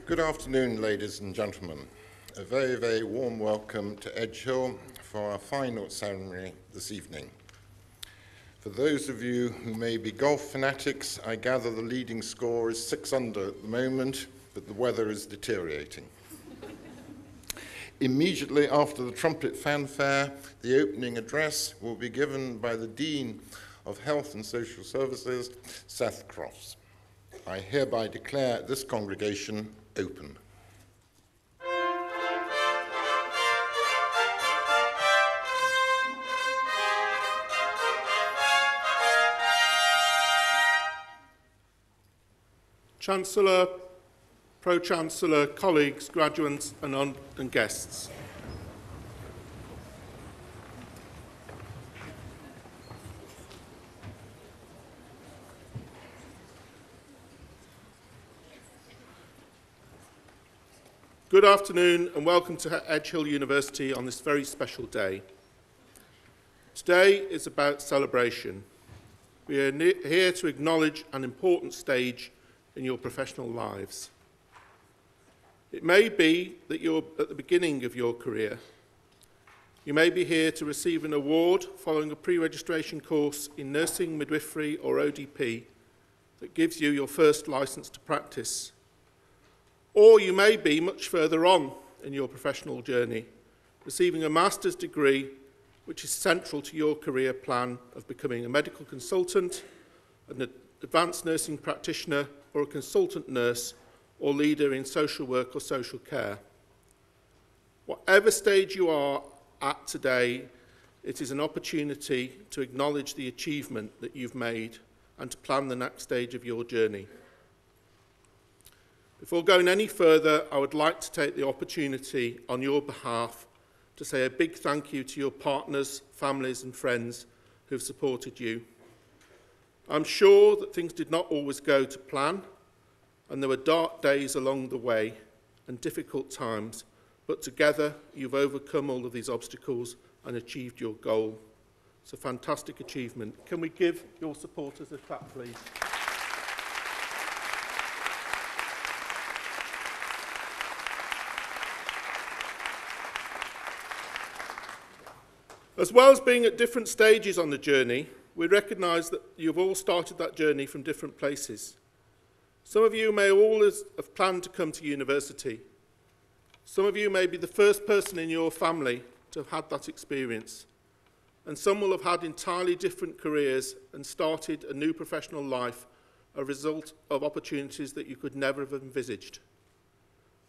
Good afternoon, ladies and gentlemen. A very, very warm welcome to Edge Hill for our final ceremony this evening. For those of you who may be golf fanatics, I gather the leading score is 6 under at the moment, but the weather is deteriorating. Immediately after the trumpet fanfare, the opening address will be given by the Dean of Health and Social Services, Seth Crofts. I hereby declare this congregation open. Chancellor, Pro-Chancellor, colleagues, graduates and guests. Good afternoon and welcome to Edge Hill University on this very special day. Today is about celebration. We are here to acknowledge an important stage in your professional lives. It may be that you're at the beginning of your career. You may be here to receive an award following a pre-registration course in nursing, midwifery or ODP that gives you your first licence to practice. Or you may be much further on in your professional journey, receiving a master's degree which is central to your career plan of becoming a medical consultant, an advanced nursing practitioner or a consultant nurse or leader in social work or social care. Whatever stage you are at today, it is an opportunity to acknowledge the achievement that you've made and to plan the next stage of your journey. Before going any further, I would like to take the opportunity on your behalf to say a big thank you to your partners, families and friends who have supported you. I'm sure that things did not always go to plan, and there were dark days along the way and difficult times, but together you've overcome all of these obstacles and achieved your goal. It's a fantastic achievement. Can we give your supporters a clap, please? As well as being at different stages on the journey, we recognise that you've all started that journey from different places. Some of you may always have planned to come to university. Some of you may be the first person in your family to have had that experience. And some will have had entirely different careers and started a new professional life as a result of opportunities that you could never have envisaged.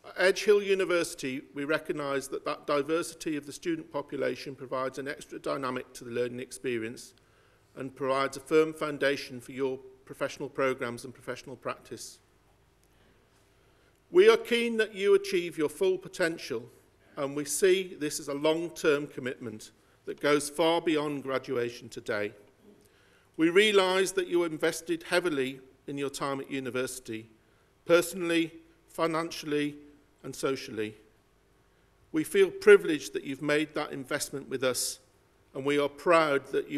At Edge Hill University, we recognise that that diversity of the student population provides an extra dynamic to the learning experience and provides a firm foundation for your professional programmes and professional practice. We are keen that you achieve your full potential, and we see this as a long-term commitment that goes far beyond graduation today. We realise that you invested heavily in your time at university, personally, financially, and socially. We feel privileged that you've made that investment with us, and we are proud that we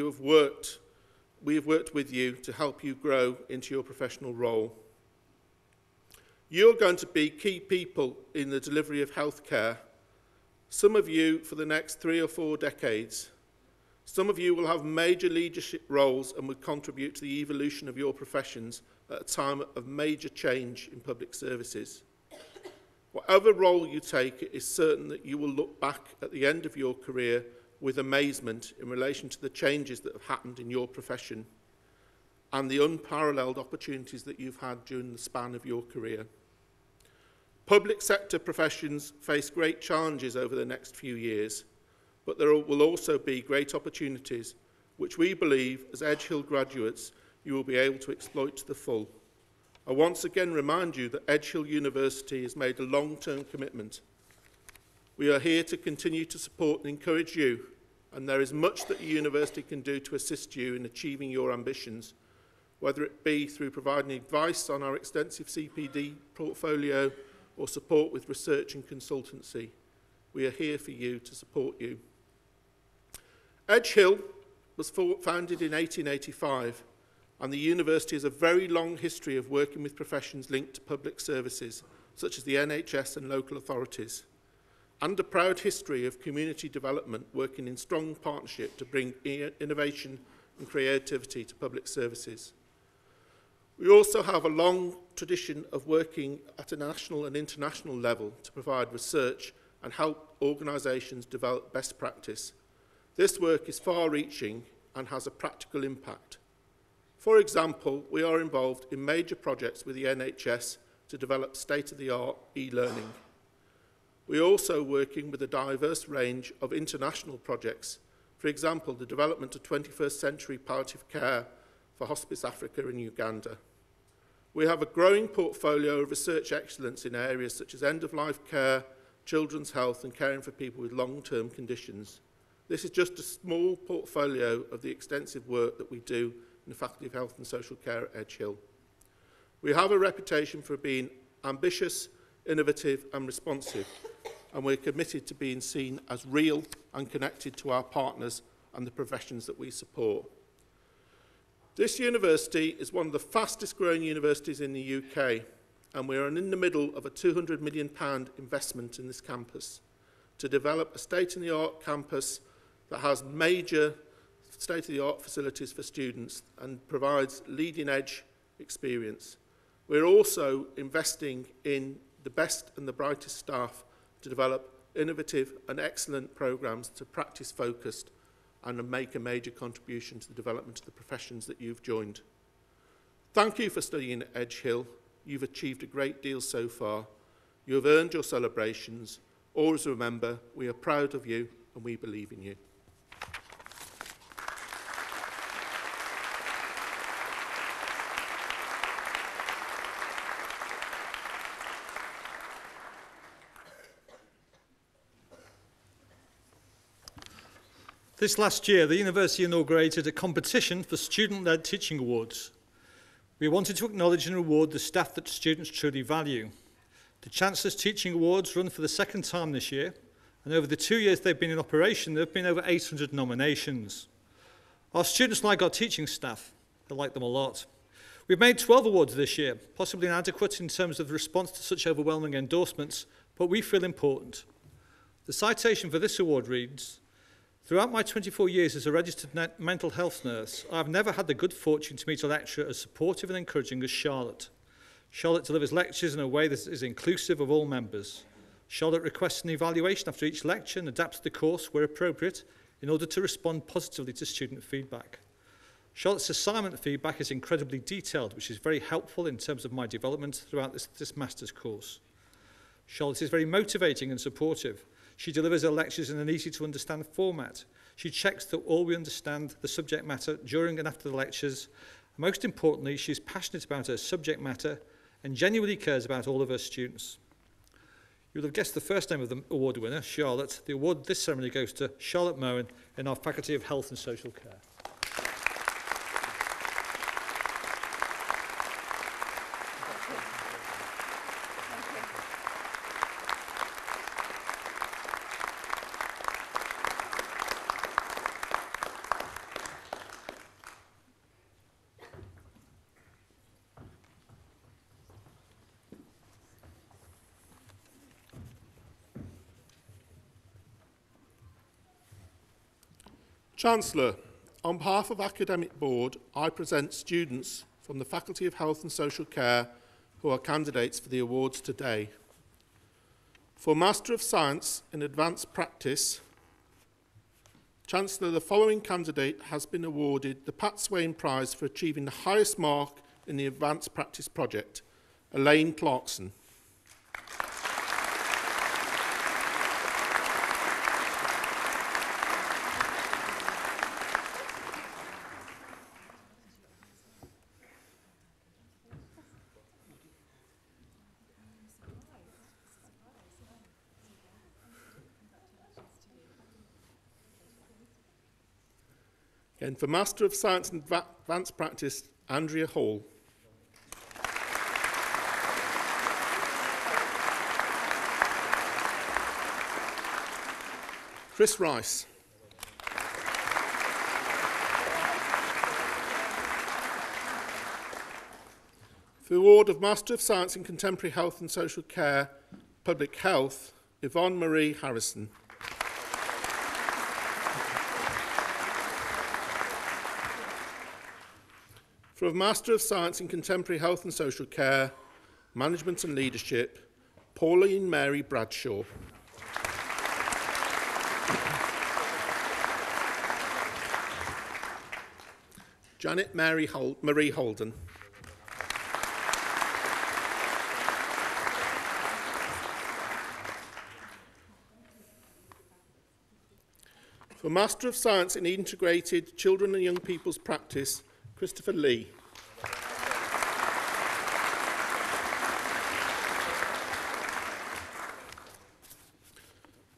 have worked with you to help you grow into your professional role. You're going to be key people in the delivery of healthcare, some of you for the next 3 or 4 decades. Some of you will have major leadership roles and will contribute to the evolution of your professions at a time of major change in public services. Whatever role you take, it is certain that you will look back at the end of your career with amazement in relation to the changes that have happened in your profession and the unparalleled opportunities that you've had during the span of your career. Public sector professions face great challenges over the next few years, but there will also be great opportunities which we believe, as Edge Hill graduates, you will be able to exploit to the full. I once again remind you that Edge Hill University has made a long-term commitment. We are here to continue to support and encourage you, and there is much that the university can do to assist you in achieving your ambitions, whether it be through providing advice on our extensive CPD portfolio or support with research and consultancy. We are here for you to support you. Edge Hill was founded in 1885, and the university has a very long history of working with professions linked to public services, such as the NHS and local authorities, and a proud history of community development working in strong partnership to bring innovation and creativity to public services. We also have a long tradition of working at a national and international level to provide research and help organisations develop best practice. This work is far-reaching and has a practical impact. For example, we are involved in major projects with the NHS to develop state-of-the-art e-learning. We are also working with a diverse range of international projects, for example, the development of 21st century palliative care for Hospice Africa in Uganda. We have a growing portfolio of research excellence in areas such as end-of-life care, children's health and caring for people with long-term conditions. This is just a small portfolio of the extensive work that we do in the Faculty of Health and Social Care at Edge Hill. We have a reputation for being ambitious, innovative and responsive, and we're committed to being seen as real and connected to our partners and the professions that we support. This university is one of the fastest growing universities in the UK, and we are in the middle of a £200 million investment in this campus to develop a state-of-the-art campus that has major state-of-the-art facilities for students and provides leading-edge experience. We're also investing in the best and the brightest staff to develop innovative and excellent programs to practice-focused and make a major contribution to the development of the professions that you've joined. Thank you for studying at Edge Hill. You've achieved a great deal so far. You have earned your celebrations. Always remember, we are proud of you and we believe in you. This last year, the university inaugurated a competition for student-led teaching awards. We wanted to acknowledge and reward the staff that students truly value. The Chancellor's Teaching Awards run for the second time this year, and over the 2 years they've been in operation, there have been over 800 nominations. Our students like our teaching staff. They like them a lot. We've made 12 awards this year, possibly inadequate in terms of the response to such overwhelming endorsements, but we feel important. The citation for this award reads, "Throughout my 24 years as a registered mental health nurse, I have never had the good fortune to meet a lecturer as supportive and encouraging as Charlotte. Charlotte delivers lectures in a way that is inclusive of all members. Charlotte requests an evaluation after each lecture and adapts the course where appropriate in order to respond positively to student feedback. Charlotte's assignment feedback is incredibly detailed, which is very helpful in terms of my development throughout this master's course. Charlotte is very motivating and supportive. She delivers her lectures in an easy-to-understand format. She checks that all we understand the subject matter during and after the lectures. And most importantly, she's passionate about her subject matter and genuinely cares about all of her students." You'll have guessed the first name of the award winner, Charlotte. The award this ceremony goes to Charlotte Moen in our Faculty of Health and Social Care. Chancellor, on behalf of Academic Board, I present students from the Faculty of Health and Social Care who are candidates for the awards today. For Master of Science in Advanced Practice, Chancellor, the following candidate has been awarded the Pat Swain Prize for achieving the highest mark in the Advanced Practice project, Elaine Clarkson. Again, for Master of Science in Advanced Practice, Andrea Hall. Chris Rice. For the award of Master of Science in Contemporary Health and Social Care, Public Health, Yvonne Marie Harrison. For a Master of Science in Contemporary Health and Social Care, Management and Leadership, Pauline Mary Bradshaw. Janet Marie Holden. For Master of Science in Integrated Children and Young People's Practice, Christopher Lee.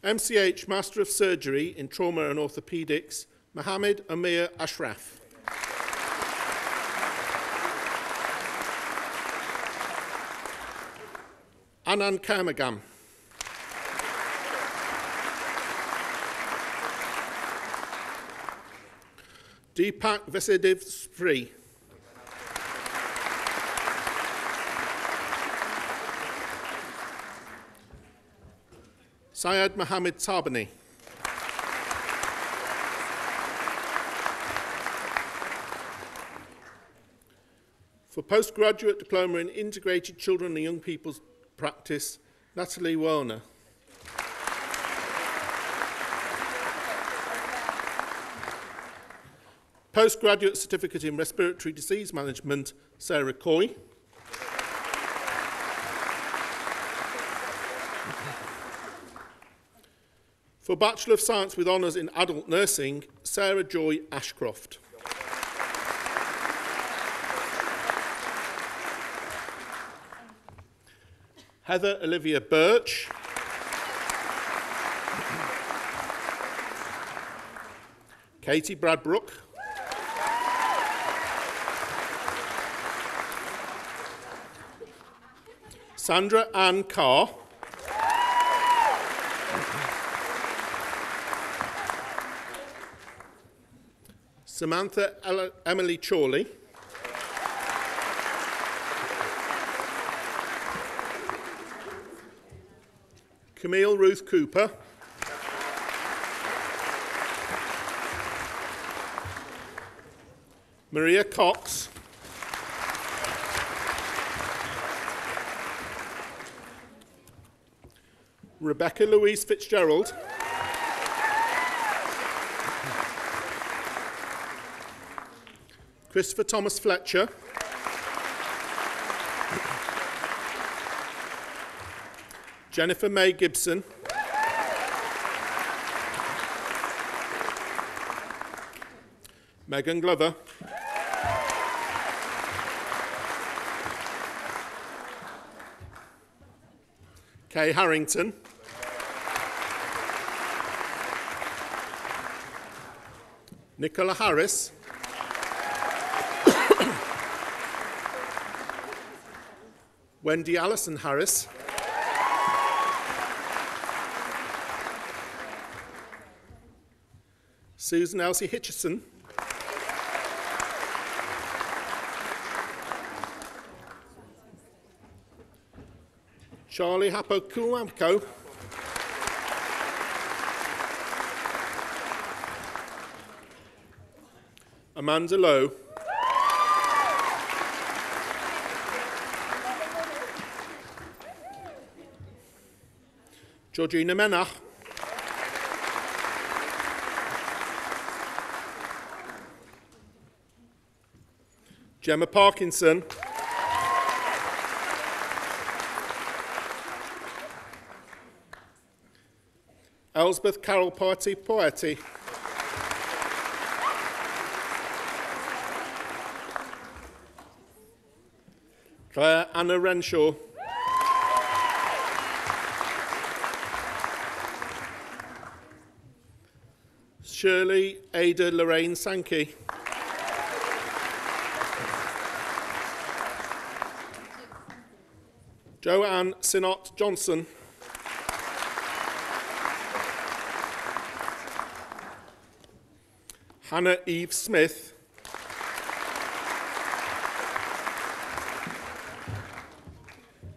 MCH Master of Surgery in Trauma and Orthopaedics, Mohammed Amir Ashraf. Anand Karmagam. Deepak Vasudev Spree. Syed Mohammed Tabani. For postgraduate diploma in Integrated Children and Young People's Practice, Natalie Werner. Postgraduate Certificate in Respiratory Disease Management, Sarah Coy. For Bachelor of Science with Honours in Adult Nursing, Sarah Joy Ashcroft. Heather Olivia Birch. Katie Bradbrook. Sandra Ann Carr. Samantha Emily Chorley. Camille Ruth Cooper. Maria Cox. Rebecca Louise Fitzgerald. Christopher Thomas Fletcher. Jennifer May Gibson. Megan Glover. Kay Harrington. Nicola Harris. Wendy Allison Harris. Susan Elsie Hitchison. Charlie Hapokuamko. Amanda Lowe. Georgina Menach. Gemma Parkinson. Elsbeth Carol Poety. Claire Anna Renshaw. Shirley Ada Lorraine Sankey. Joanne Sinott Johnson. Hannah Eve Smith.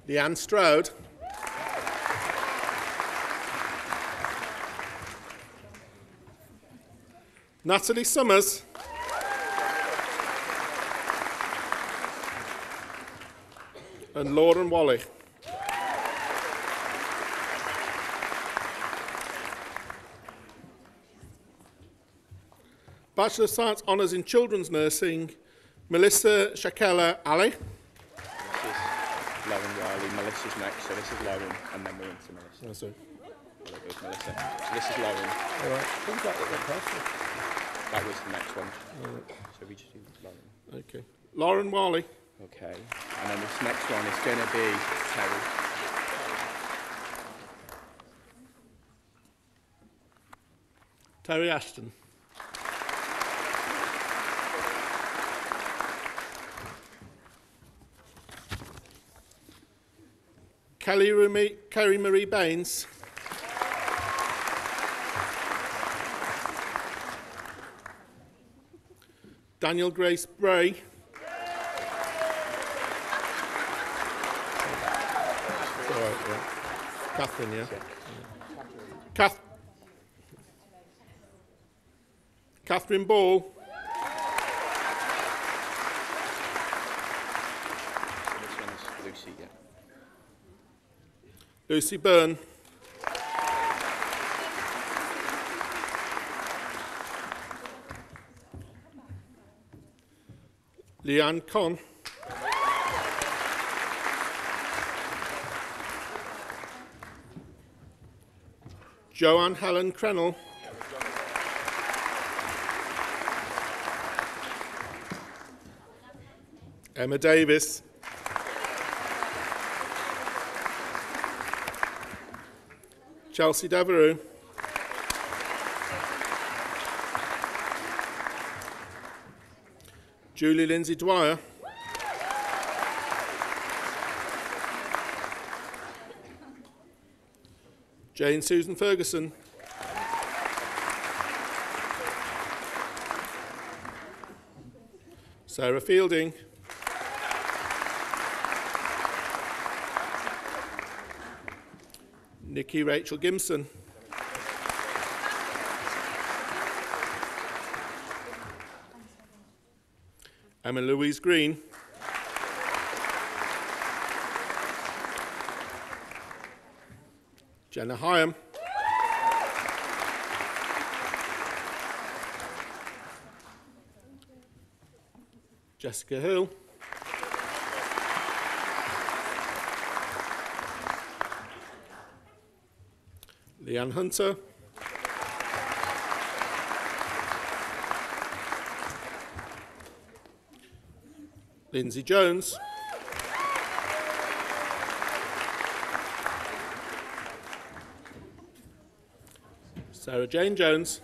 Leanne Stroud. Natalie Summers. And Lauren Wally. Bachelor of Science Honours in Children's Nursing, Melissa Shakela Ali. This is Lauren Riley. Melissa's next, so this is Lauren, and then we're into Melissa. Oh, sorry. Well, it goes Melissa. So this is Lauren. All right. Who's that went past? That was the next one. So we just do Lauren. Okay. Lauren Wally. Okay. And then this next one is going to be Terry. Terry Ashton. Kerry Marie Baines. Daniel Grace Bray. Catherine, yeah. Catherine Ball. This one's Lucy, yeah. Lucy Byrne. Leanne Conn. Joanne Helen Crennel. Emma Davis. Chelsea Devereux. Julie Lindsay Dwyer. Jane Susan Ferguson. Sarah Fielding. Nikki Rachel Gimson. Emma Louise Green. Jenna Hyam. Jessica Hill. Leanne Hunter. Lindsay Jones. Sarah Jane Jones.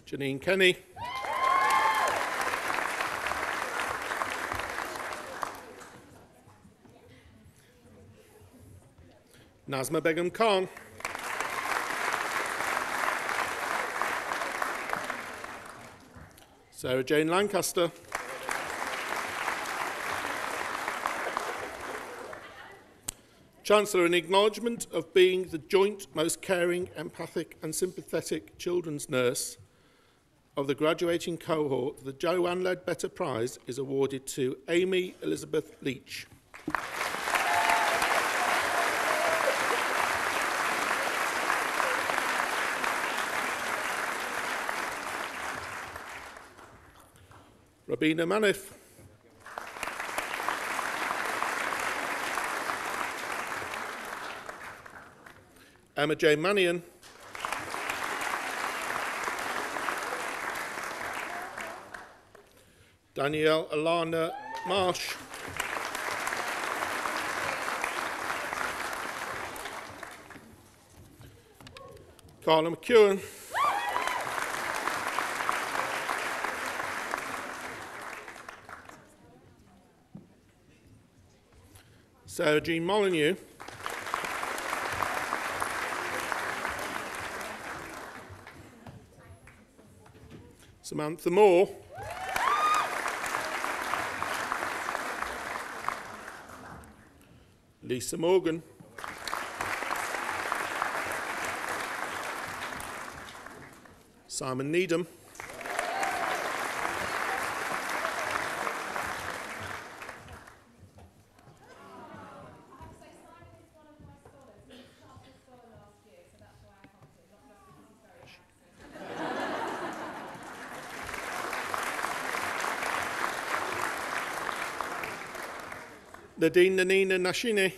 Janine Kenny. Nazma Begum Khan. Sarah Jane Lancaster. Chancellor, in acknowledgement of being the joint most caring, empathic and sympathetic children's nurse of the graduating cohort, the Joanne Ledbetter Prize is awarded to Amy Elizabeth Leach. Rabina Manif. Emma J. Mannion. Danielle Alana Marsh. Carla McEwen. Sarah Jean Molyneux. Samantha Moore. Lisa Morgan. Simon Needham. Nadine Nanina Nashini.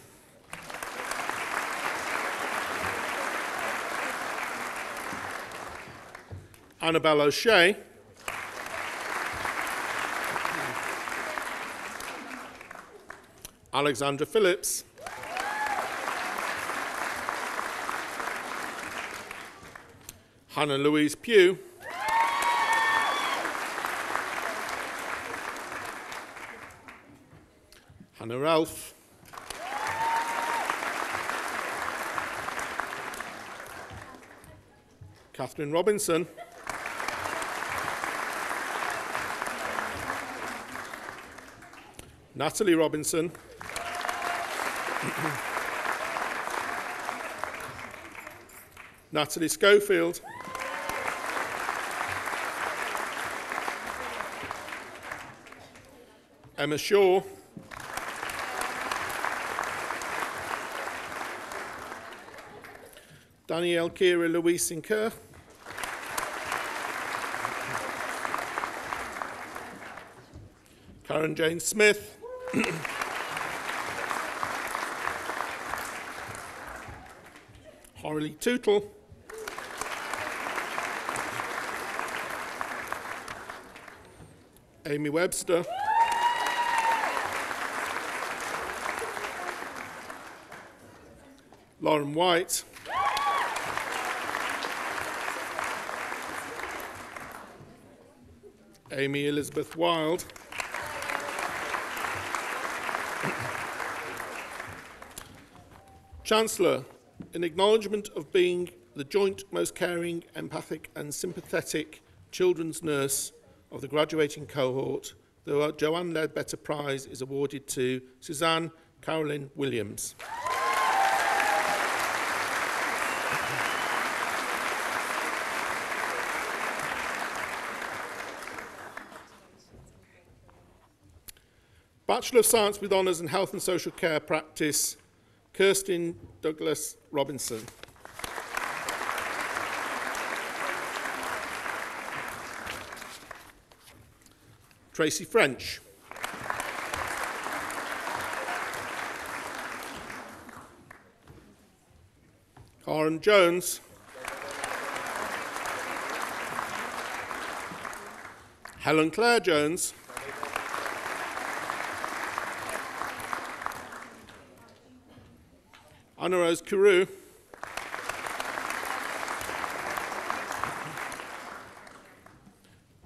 Annabelle O'Shea. Alexandra Phillips. Hannah Louise Pugh. Hannah Ralph. Catherine Robinson. Natalie Robinson. Natalie Schofield. Emma Shaw. Danielle Kira Louise Sinclair. Karen Jane Smith. Horley Tootle. Amy Webster. Lauren White. Amy Elizabeth Wild. Chancellor, in acknowledgement of being the joint most caring, empathic and sympathetic children's nurse of the graduating cohort, the Joanne Ledbetter Prize is awarded to Suzanne Carolyn Williams. Bachelor of Science with Honours in Health and Social Care Practice, Kirsten Douglas Robinson. Tracy French. Karen Jones. Helen Claire Jones. Anna Rose Carew.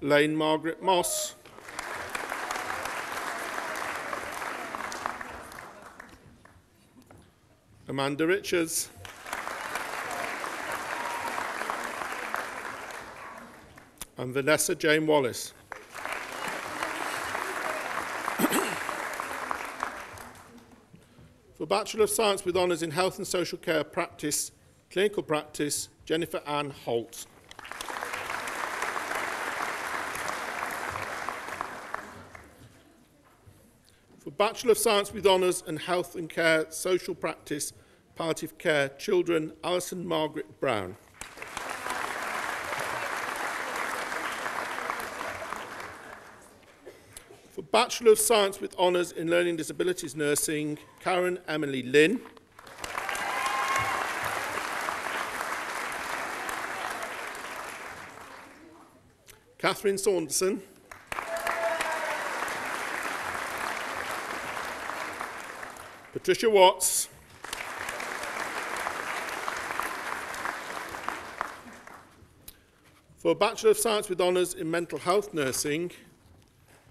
Lane Margaret Moss. Amanda Richards. And Vanessa Jane Wallace. For Bachelor of Science with Honours in Health and Social Care Practice, Clinical Practice, Jennifer Ann Holt. For Bachelor of Science with Honours in Health and Care, Social Practice, Palliative Care, Children, Alison Margaret Brown. For Bachelor of Science with Honours in Learning Disabilities Nursing, Karen Emily Lynn. Catherine Saunderson. Patricia Watts. For Bachelor of Science with Honours in Mental Health Nursing,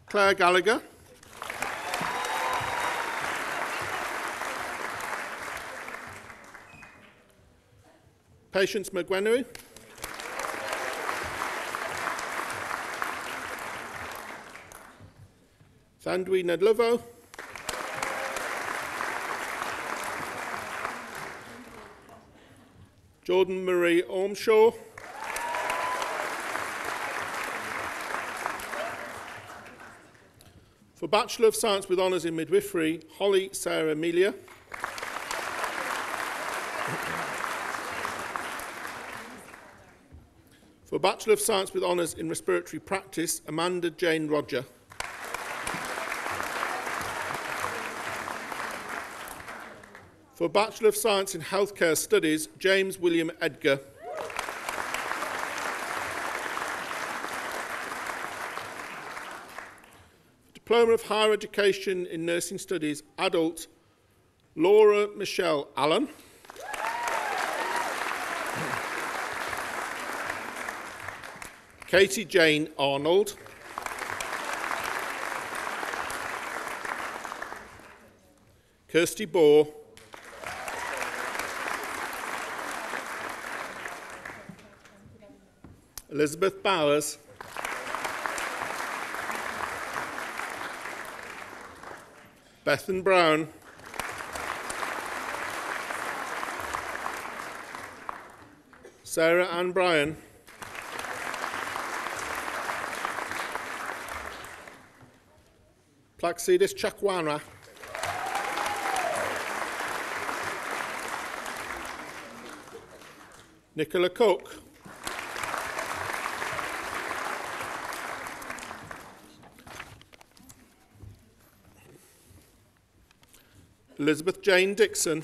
Claire Gallagher. Patience McGuenery. Thandwi Nedlovo. Jordan Marie Ormshaw. For Bachelor of Science with Honours in Midwifery, Holly Sarah Amelia. For Bachelor of Science with Honours in Respiratory Practice, Amanda Jane Roger. For Bachelor of Science in Healthcare Studies, James William Edgar. Diploma of Higher Education in Nursing Studies, Adult, Laura Michelle Allen. Katie Jane Arnold. Kirsty Bohr. Elizabeth Bowers. Bethan Brown. Sarah Ann Bryan. Plaxidis Chakwana. Nicola Cook. Elizabeth Jane Dixon.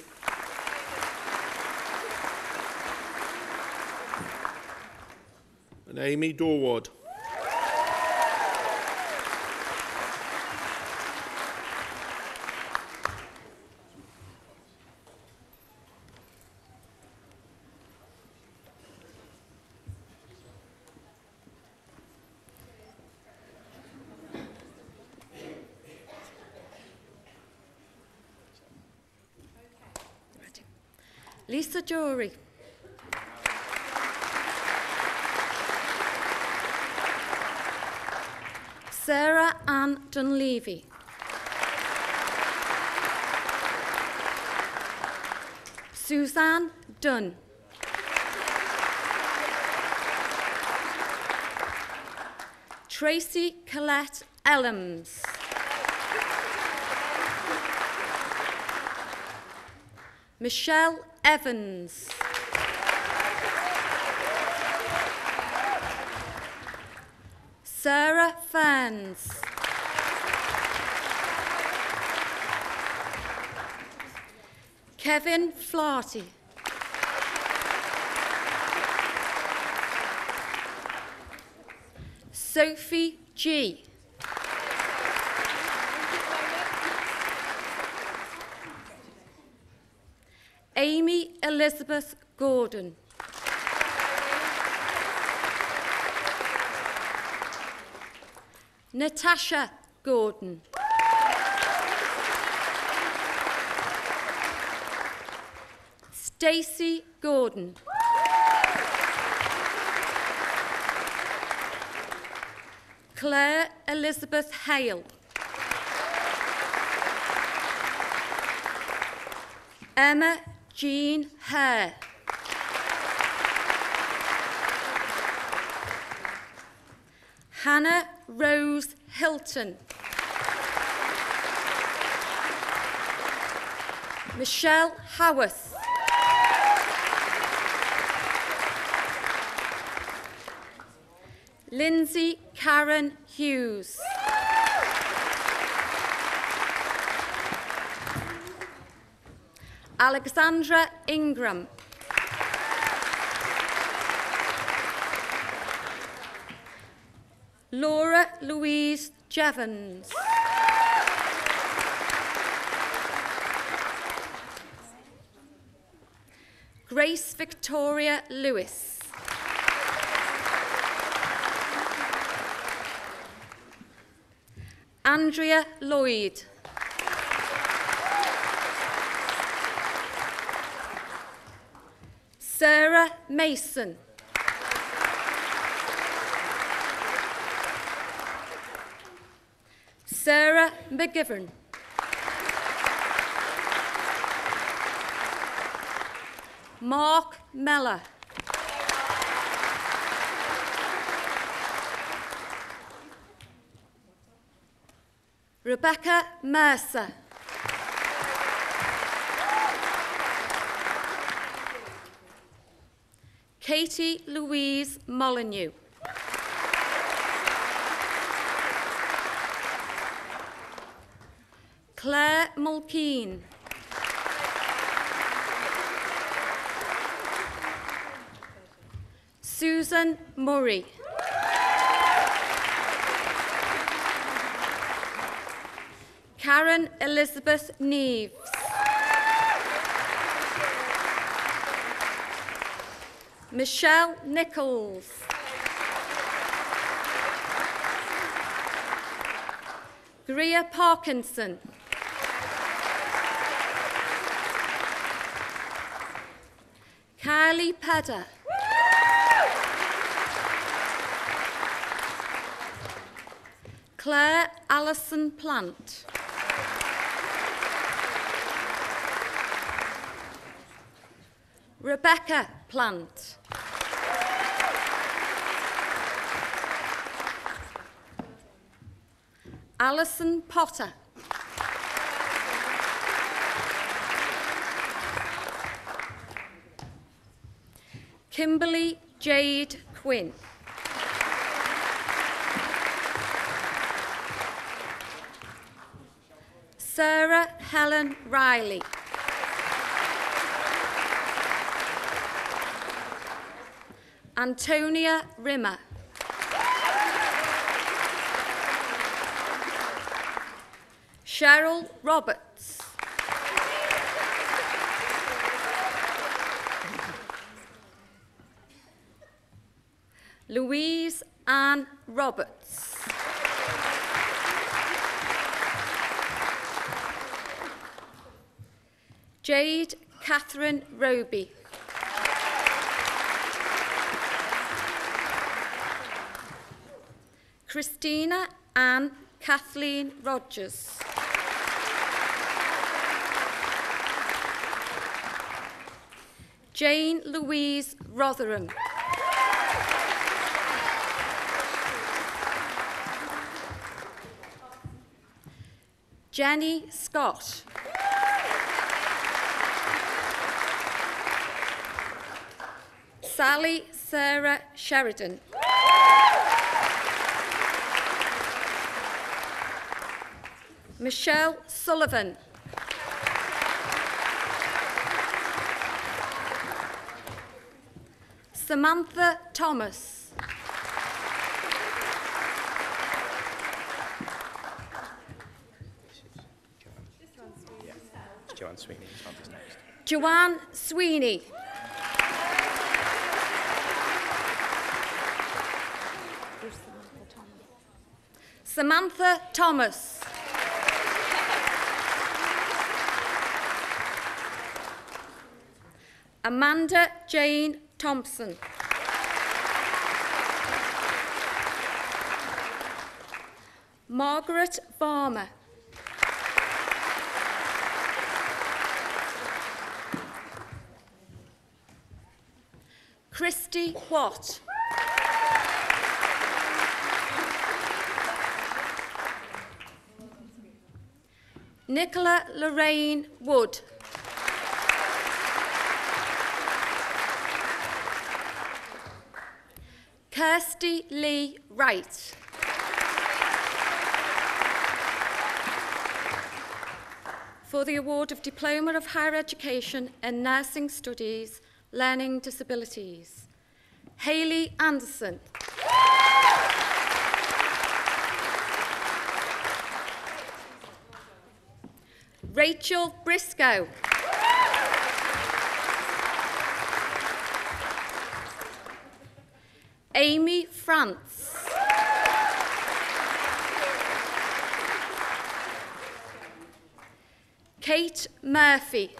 And Amy Dorward. Lisa Jory. Sarah Ann Dunleavy. Suzanne Dunn. Tracy Collette Ellams. Michelle Evans. Sarah Ferns. Kevin Flaherty. Sophie G. Amy Elizabeth Gordon. Natasha Gordon. Stacey Gordon. Claire Elizabeth Hale. Emma Jean Hare. Hannah Rose Hilton. Michelle Howarth. Lindsay Karen Hughes. Alexandra Ingram. Laura Louise Jevons. Grace Victoria Lewis. Andrea Lloyd. Sarah Mason. Sarah McGivern. Mark Meller. Rebecca Mercer. Katie Louise Molyneux. Claire Mulkeen. Susan Murray. Karen Elizabeth Neves. Michelle Nichols. Greer Parkinson. Kylie Pedder. Claire Allison Plant. Rebecca Plant. Alison Potter. Kimberly Jade Quinn. Sarah Helen Riley. Antonia Rimmer. Cheryl Roberts. Louise Ann Roberts. Jade Catherine Roby. Christina Ann Kathleen Rogers. Jane Louise Rotherham. Jenny Scott. Sally Sarah Sheridan. Michelle Sullivan. Samantha Thomas. Joanne Sweeney is next. Joanne Sweeney. Samantha Thomas. Amanda Jane Thompson. Margaret Farmer. Christy Watt. Nicola Lorraine Wood. Kirsty Lee Wright. For the award of Diploma of Higher Education in Nursing Studies, Learning Disabilities, Hayley Anderson. Rachel Briscoe. Amy France. Kate Murphy.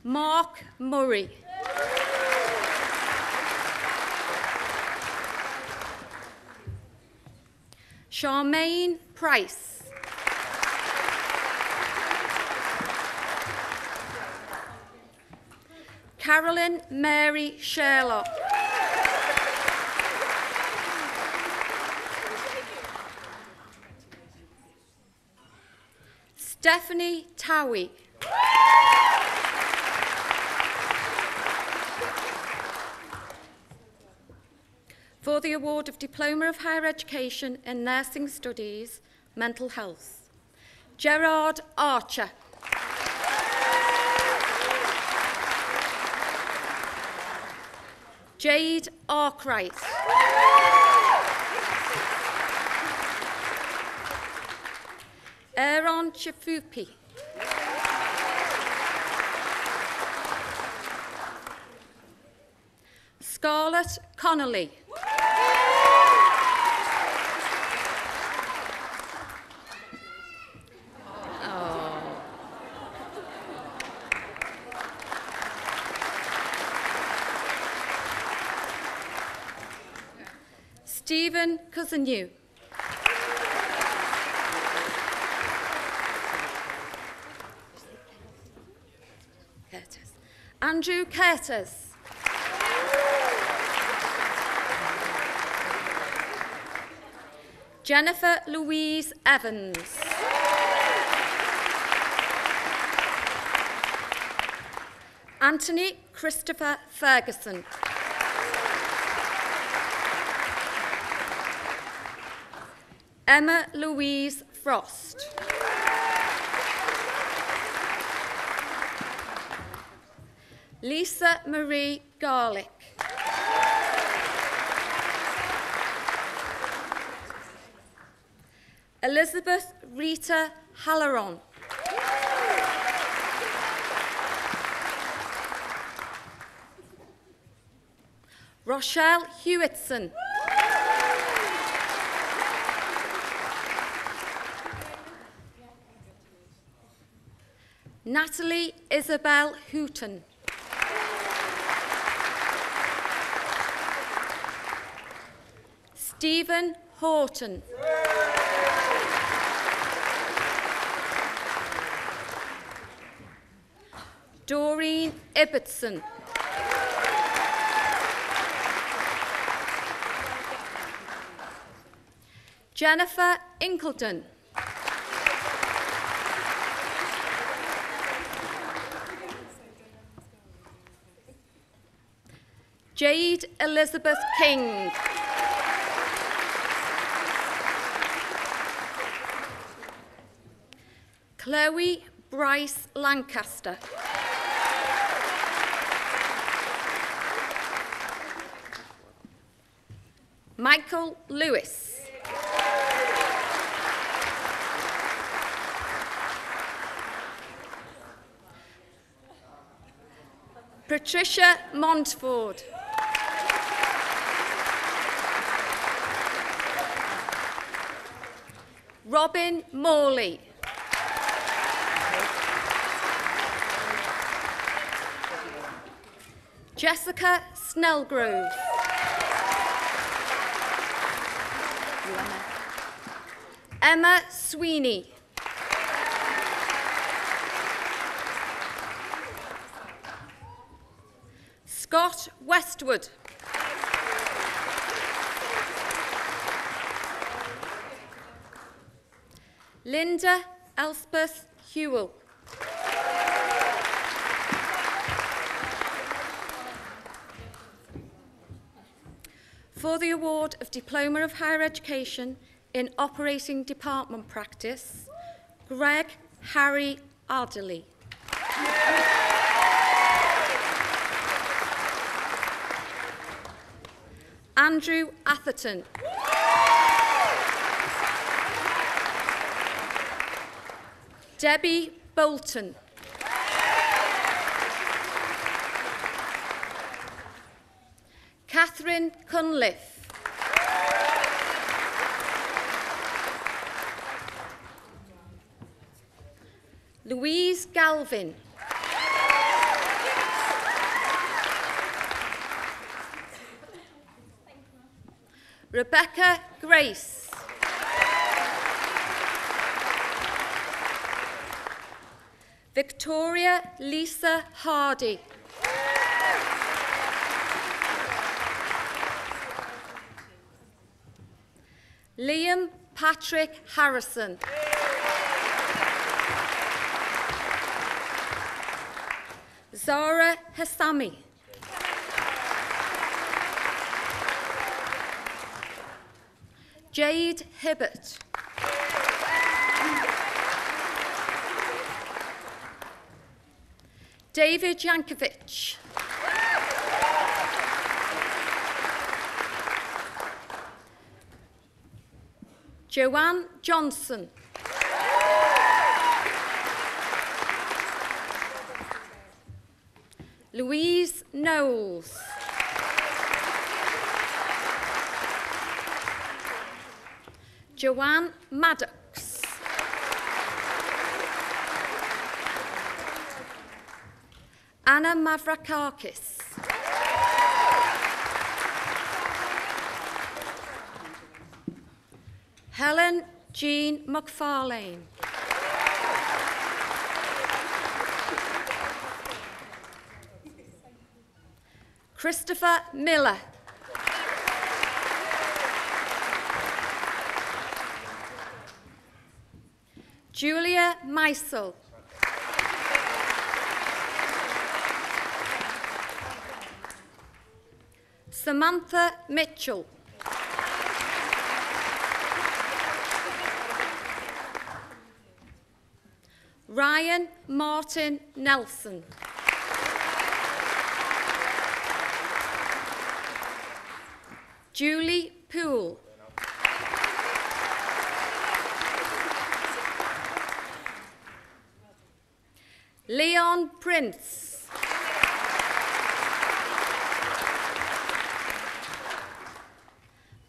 Mark Murray. Charmaine Price. Carolyn Mary Sherlock. Stephanie Towie. For the award of Diploma of Higher Education in Nursing Studies, Mental Health, Gerard Archer. Jade Arkwright. Aaron Chifupi. Scarlett Connolly. Stephen Cousineau. Curtis. Andrew Curtis. Jennifer Louise Evans. Anthony Christopher Ferguson. Emma Louise Frost. Lisa Marie Garlick. Elizabeth Rita Halloran. Rochelle Hewitson. Natalie Isabel Hooton. Stephen Horton. Doreen Ibbotson. Jennifer Inkleton. Jade Elizabeth King. Chloe Bryce Lancaster. Michael Lewis. Patricia Montford. Robin Morley. Jessica Snellgrove. Emma Sweeney. Scott Westwood. Linda Elspeth Hewell. For the award of Diploma of Higher Education in Operating Department Practice, Greg Harry Arderley. Andrew Atherton. Debbie Bolton. Catherine Cunliffe. Louise Galvin. Rebecca Grace. Victoria Lisa Hardy. Liam Patrick Harrison. Zara Hassami. Jade Hibbert. David Yankovic. Joanne Johnson. Louise Knowles. Joanne Maddox. Anna Mavrakakis. Helen Jean McFarlane. Christopher Miller. Julia Meisel. Samantha Mitchell. Ryan Martin Nelson. Julie Poole. Leon Prince.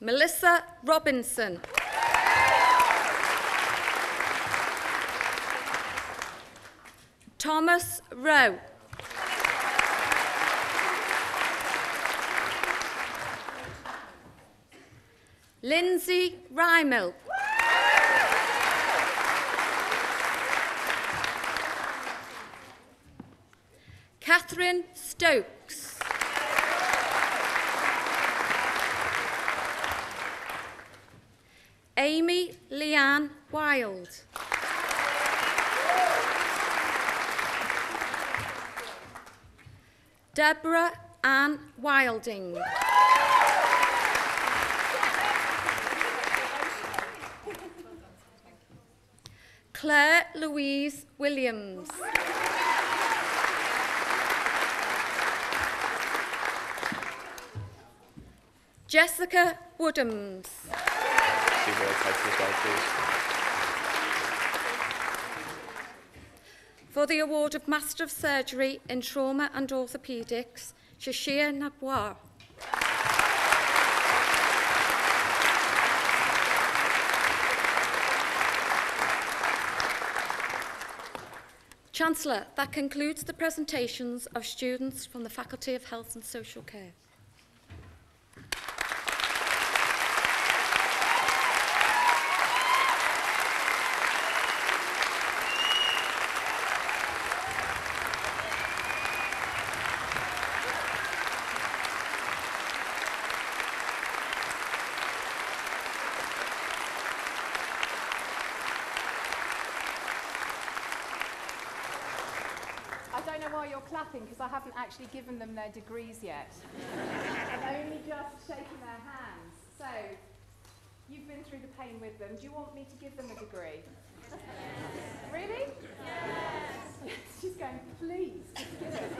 Melissa Robinson. Thomas Rowe. Lindsay Rymel. Catherine Stokes. Amy Leanne Wild. Deborah Ann Wilding. Claire Louise Williams. Jessica Woodhams. For the award of Master of Surgery in Trauma and Orthopaedics, Shashir Nagwar. Chancellor, that concludes the presentations of students from the Faculty of Health and Social Care. I don't know why you're clapping, because I haven't actually given them their degrees yet. I've only just shaken their hands. So, you've been through the pain with them. Do you want me to give them a degree? Yes. Really? Yes. She's going, please, just give it.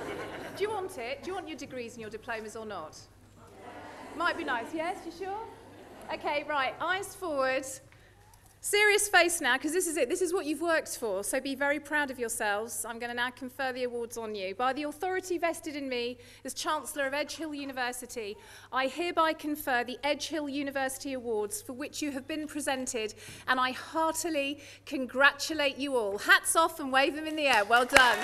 Do you want it? Do you want your degrees and your diplomas or not? Yes. Might be nice. Yes, you sure? Okay, right, eyes forward. Serious face now, because this is it. This is what you've worked for, so be very proud of yourselves. I'm going to now confer the awards on you. By the authority vested in me as Chancellor of Edge Hill University, I hereby confer the Edge Hill University Awards for which you have been presented, and I heartily congratulate you all. Hats off and wave them in the air. Well done.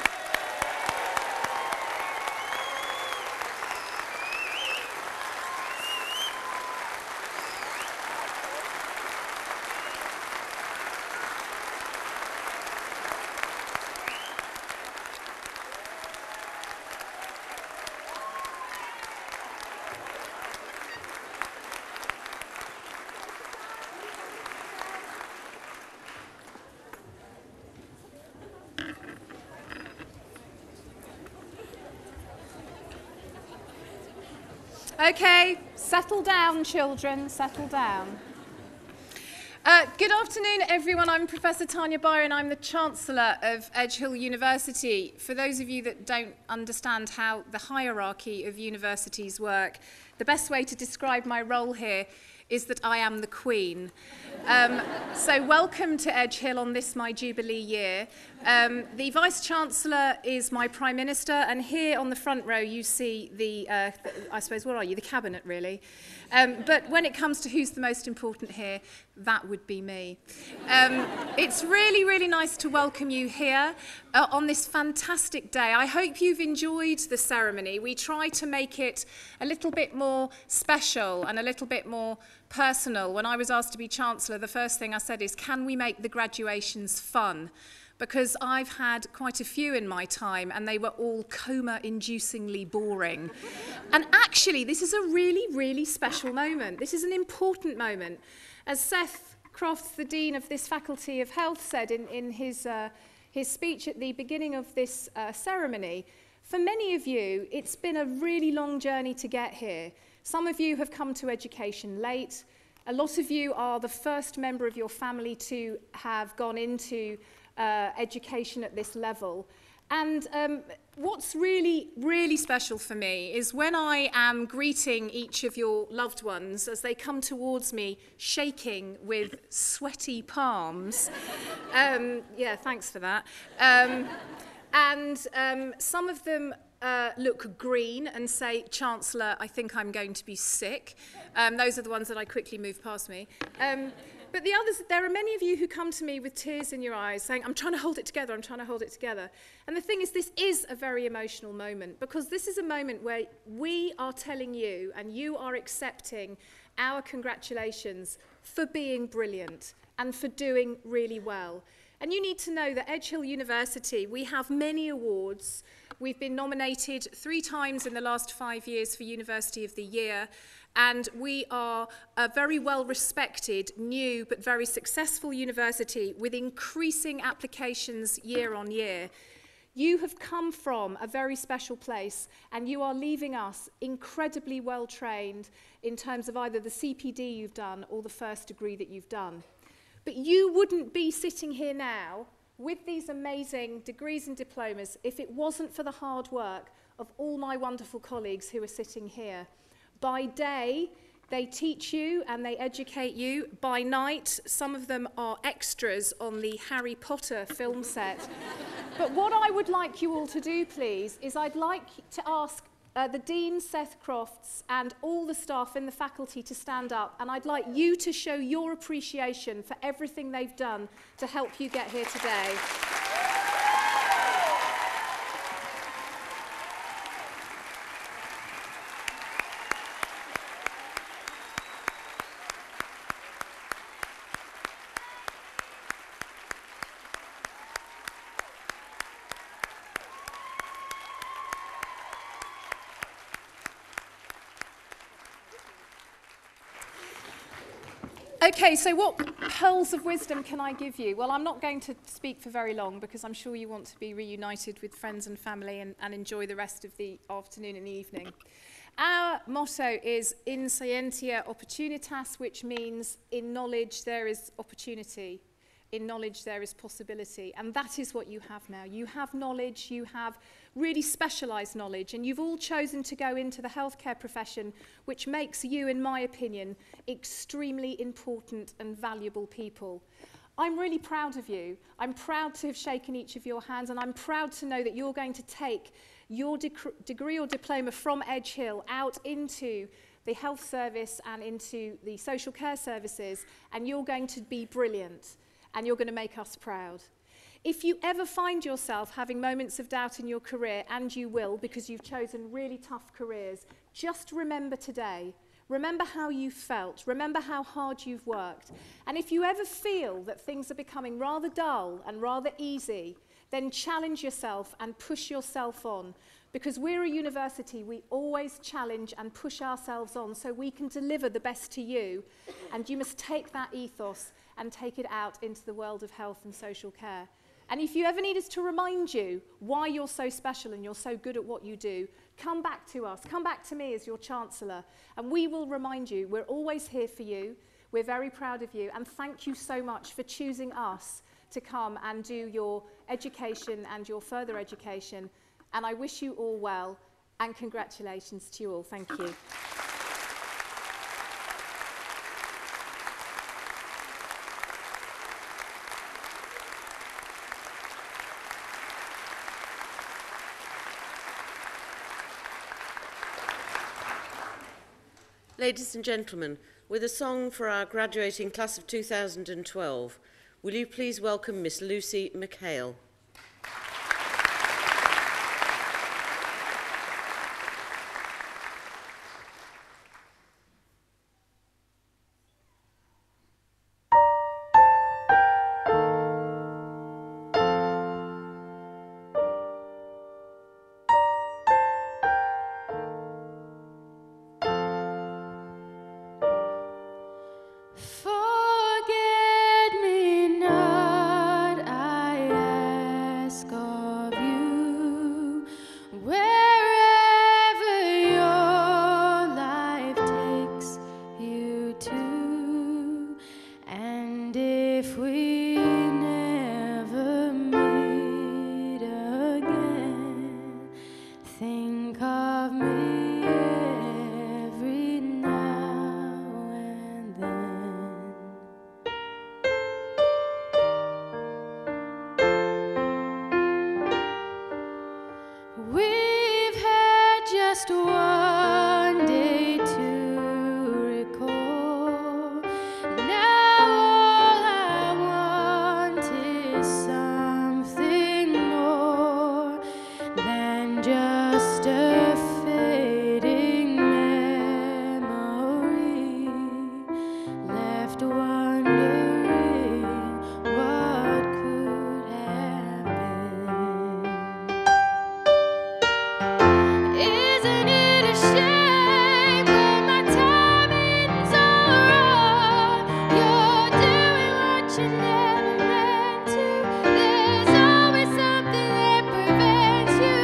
Okay, settle down, children, settle down. Good afternoon, everyone. I'm Professor Tanya Byron. I'm the Chancellor of Edge Hill University. For those of you that don't understand how the hierarchy of universities work, the best way to describe my role here is that I am the Queen. So welcome to Edge Hill on this, my Jubilee year. The Vice-Chancellor is my Prime Minister, and here on the front row you see the, I suppose, what are you? The Cabinet, really. But when it comes to who's the most important here, that would be me. It's really, really nice to welcome you here on this fantastic day. I hope you've enjoyed the ceremony. We try to make it a little bit more special and a little bit more personal. When I was asked to be Chancellor, the first thing I said is, can we make the graduations fun? Because I've had quite a few in my time and they were all coma-inducingly boring. And actually, this is a really, really special moment. This is an important moment. As Seth Crofts, the Dean of this Faculty of Health, said in his speech at the beginning of this ceremony, for many of you, it's been a really long journey to get here. Some of you have come to education late. A lot of you are the first member of your family to have gone into education at this level. And what's really, really special for me is when I am greeting each of your loved ones as they come towards me, shaking with sweaty palms. Yeah, thanks for that. Some of them look green and say, Chancellor, I think I'm going to be sick. Those are the ones that I quickly move past me. But the others, there are many of you who come to me with tears in your eyes saying, I'm trying to hold it together, I'm trying to hold it together. And the thing is, this is a very emotional moment because this is a moment where we are telling you and you are accepting our congratulations for being brilliant and for doing really well. And you need to know that Edge Hill University, we have many awards. We've been nominated 3 times in the last 5 years for University of the Year. And we are a very well-respected, new, but very successful university with increasing applications year on year. You have come from a very special place, and you are leaving us incredibly well-trained in terms of either the CPD you've done or the first degree that you've done. But you wouldn't be sitting here now with these amazing degrees and diplomas if it wasn't for the hard work of all my wonderful colleagues who are sitting here. By day, they teach you and they educate you. By night, some of them are extras on the Harry Potter film set. But what I would like you all to do, please, is I'd like to ask the Dean, Seth Crofts, and all the staff in the faculty to stand up, and I'd like you to show your appreciation for everything they've done to help you get here today. Okay, so what pearls of wisdom can I give you? Well, I'm not going to speak for very long because I'm sure you want to be reunited with friends and family and enjoy the rest of the afternoon and the evening. Our motto is In Scientia Opportunitas, which means in knowledge there is opportunity. In knowledge there is possibility. And that is what you have now. You have knowledge, you have really specialised knowledge, and you've all chosen to go into the healthcare profession, which makes you, in my opinion, extremely important and valuable people. I'm really proud of you. I'm proud to have shaken each of your hands, and I'm proud to know that you're going to take your degree or diploma from Edge Hill out into the health service and into the social care services, and you're going to be brilliant, and you're going to make us proud. If you ever find yourself having moments of doubt in your career, and you will because you've chosen really tough careers, just remember today. Remember how you felt. Remember how hard you've worked. And if you ever feel that things are becoming rather dull and rather easy, then challenge yourself and push yourself on. Because we're a university, we always challenge and push ourselves on so we can deliver the best to you. And you must take that ethos and take it out into the world of health and social care. And if you ever need us to remind you why you're so special and you're so good at what you do, come back to us, come back to me as your Chancellor, and we will remind you we're always here for you. We're very proud of you, and thank you so much for choosing us to come and do your education and your further education. And I wish you all well, and congratulations to you all. Thank you. Ladies and gentlemen, with a song for our graduating class of 2012, will you please welcome Miss Lucy McHale. Forget me not, I ask of you, wherever your life takes you to, and if we never meet again, think of me every now and then. We've had just one day to recall. Now all I want is something more than just a fading memory, left wondering what could have been. Isn't it a shame when my timing's all wrong? You're doing what you never meant to. There's always something that prevents you.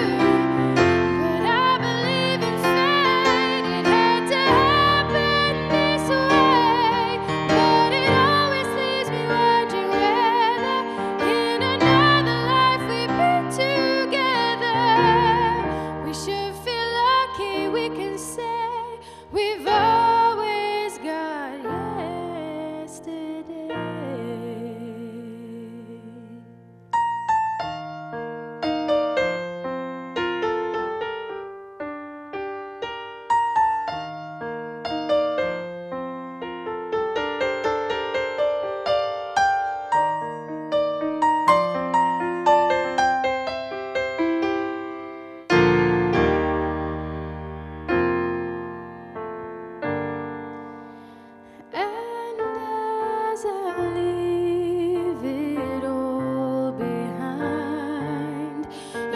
But I believe in fate. It had to happen this way. But it always leaves me wondering whether in another life we'd be together. We should feel lucky we can say we've always got yesterday. And as I leave it all behind,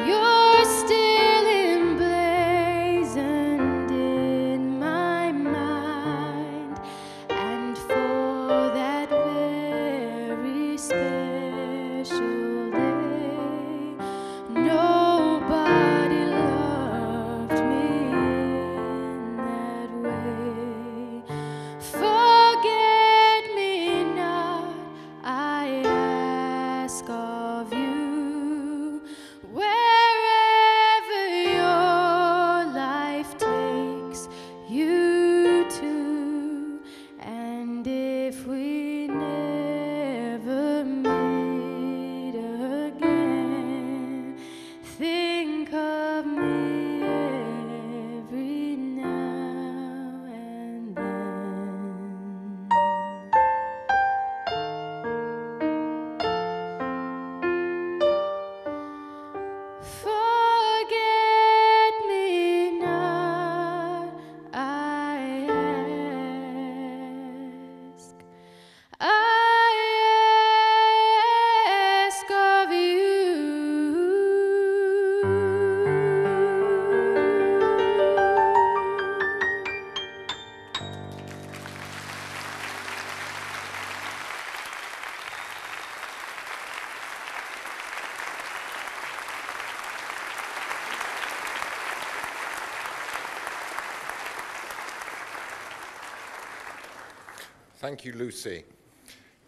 you're still emblazoned in my mind, and for that very special day, nobody loved me in that way. Forget me not, I ask of you, wherever your life takes you to, and if we never meet again, think of me every now and then. Forget me not, I ask Thank you, Lucy.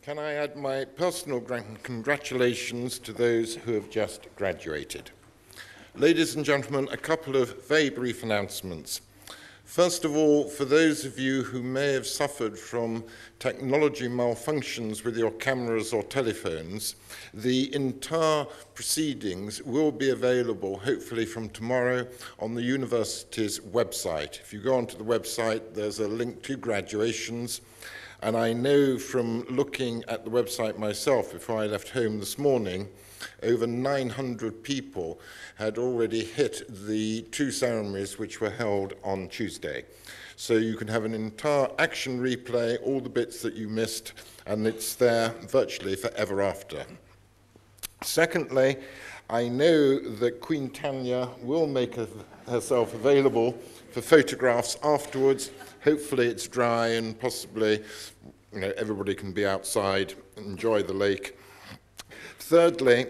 Can I add my personal congratulations to those who have just graduated? Ladies and gentlemen, a couple of very brief announcements. First of all, for those of you who may have suffered from technology malfunctions with your cameras or telephones, the entire proceedings will be available, hopefully from tomorrow, on the university's website. If you go onto the website, there's a link to graduations. And I know from looking at the website myself before I left home this morning, over 900 people had already hit the 2 ceremonies which were held on Tuesday. So you can have an entire action replay, all the bits that you missed, and it's there virtually forever after. Secondly, I know that Queen Tanya will make herself available for photographs afterwards. Hopefully it's dry and possibly everybody can be outside and enjoy the lake. Thirdly,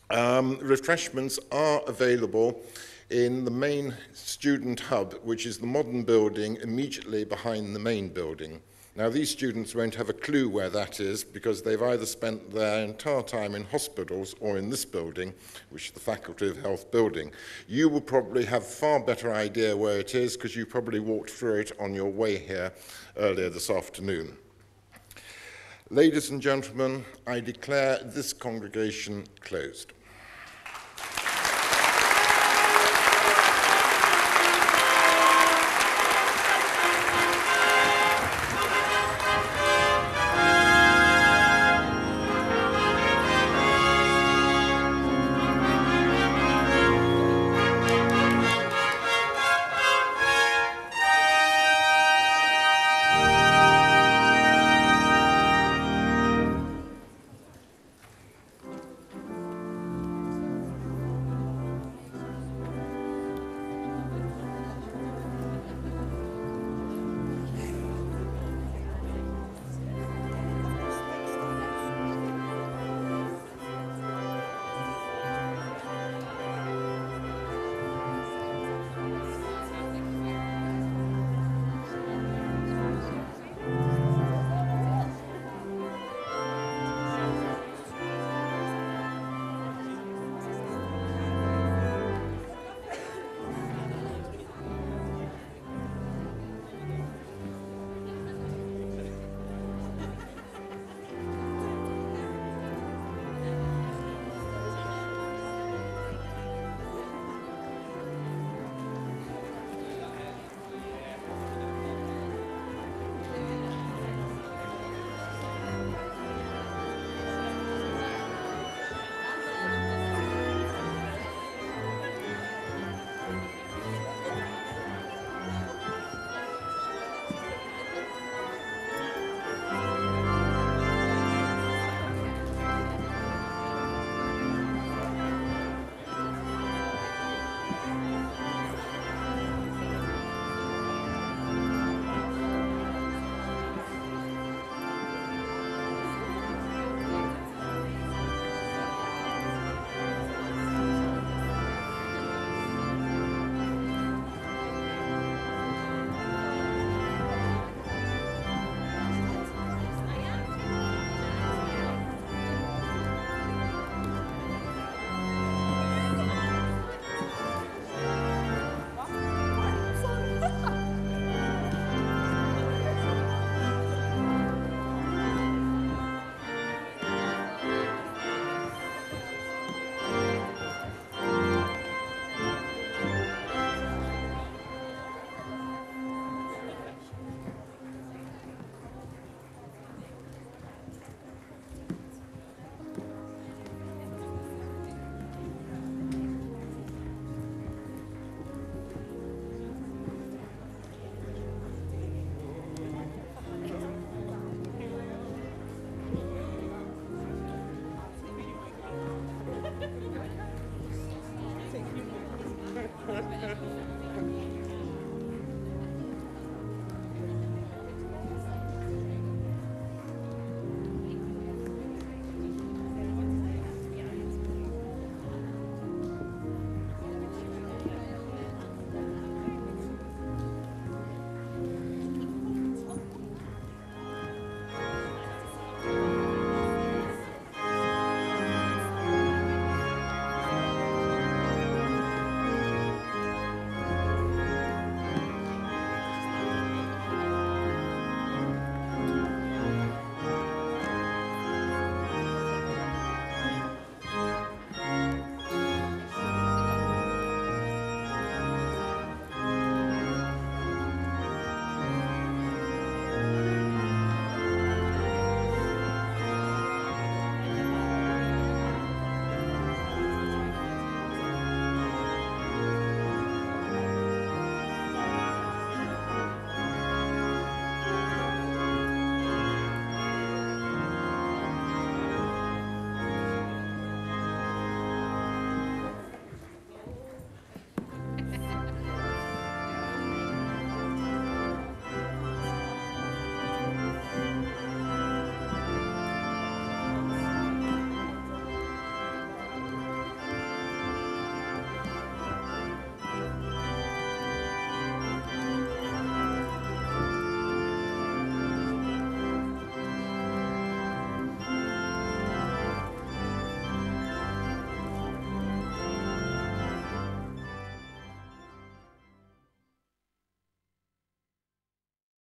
refreshments are available in the main student hub, which is the modern building immediately behind the main building. Now, these students won't have a clue where that is because they've either spent their entire time in hospitals or in this building, which is the Faculty of Health building. You will probably have far better idea where it is because you probably walked through it on your way here earlier this afternoon. Ladies and gentlemen, I declare this congregation closed.